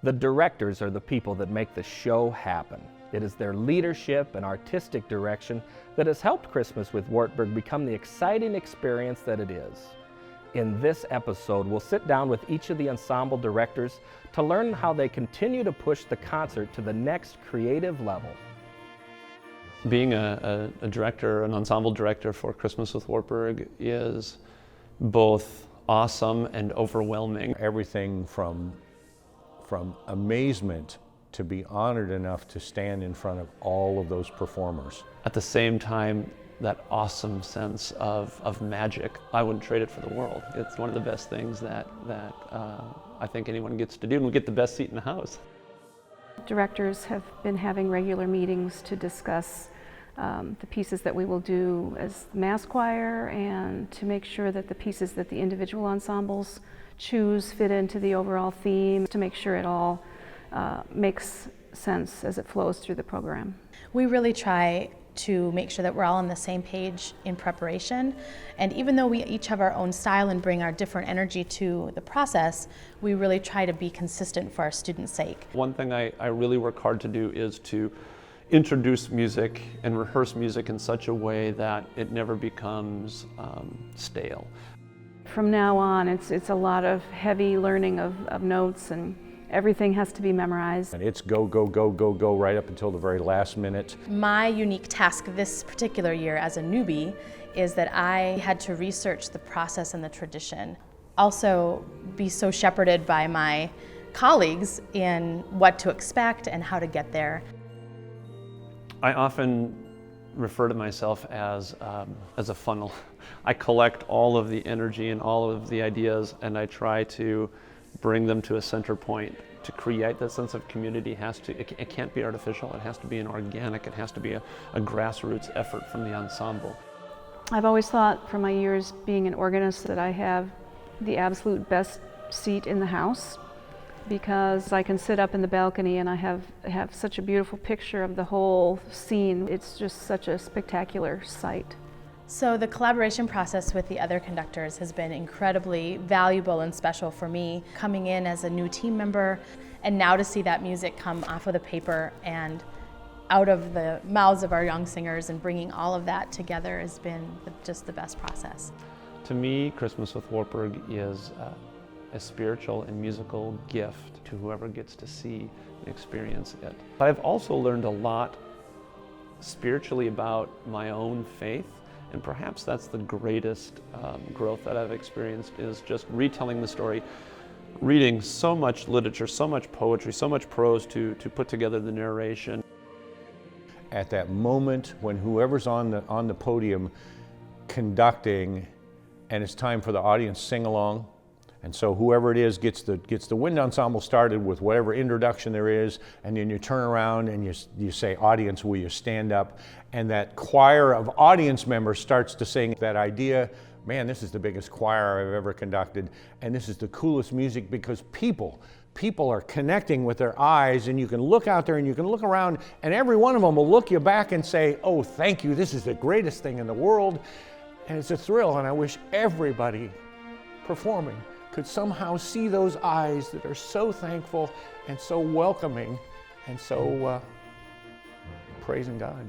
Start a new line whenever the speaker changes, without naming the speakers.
The directors are the people that make the show happen. It is their leadership and artistic direction that has helped Christmas with Wartburg become the exciting experience that it is. In this episode, we'll sit down with each of the ensemble directors to learn how they continue to push the concert to the next creative level.
Being a director, an ensemble director for Christmas with Wartburg is both awesome and overwhelming.
Everything from amazement to be honored enough to stand in front of all of those performers.
At the same time, that awesome sense of magic. I wouldn't trade it for the world. It's one of the best things that I think anyone gets to do, and we get the best seat in the house.
Directors have been having regular meetings to discuss the pieces that we will do as mass choir, and to make sure that the pieces that the individual ensembles choose fit into the overall theme, to make sure it all makes sense as it flows through the program.
We really try to make sure that we're all on the same page in preparation, and even though we each have our own style and bring our different energy to the process, we really try to be consistent for our students' sake.
One thing I really work hard to do is to introduce music and rehearse music in such a way that it never becomes stale.
From now on, it's a lot of heavy learning of notes, and everything has to be memorized.
And it's go, go, go, go, go right up until the very last minute.
My unique task this particular year as a newbie is that I had to research the process and the tradition. Also be so shepherded by my colleagues in what to expect and how to get there.
I often refer to myself as a funnel. I collect all of the energy and all of the ideas, and I try to bring them to a center point. To create that sense of community it can't be artificial, it has to be an organic, it has to be a grassroots effort from the ensemble.
I've always thought from my years being an organist that I have the absolute best seat in the house, because I can sit up in the balcony and I have such a beautiful picture of the whole scene. It's just such a spectacular sight.
So the collaboration process with the other conductors has been incredibly valuable and special for me, coming in as a new team member, and now to see that music come off of the paper and out of the mouths of our young singers, and bringing all of that together has been just the best process.
To me, Christmas with Wartburg is a spiritual and musical gift to whoever gets to see and experience it. I've also learned a lot spiritually about my own faith. And perhaps that's the greatest growth that I've experienced, is just retelling the story, reading so much literature, so much poetry, so much prose to put together the narration.
At that moment when whoever's on the podium conducting, and it's time for the audience sing along, and so whoever it is gets the wind ensemble started with whatever introduction there is, and then you turn around and you say, "Audience, will you stand up?" And that choir of audience members starts to sing that idea, man, this is the biggest choir I've ever conducted, and this is the coolest music, because people are connecting with their eyes, and you can look out there and you can look around, and every one of them will look you back and say, "Oh, thank you, this is the greatest thing in the world." And it's a thrill, and I wish everybody performing could somehow see those eyes that are so thankful and so welcoming and so praising God.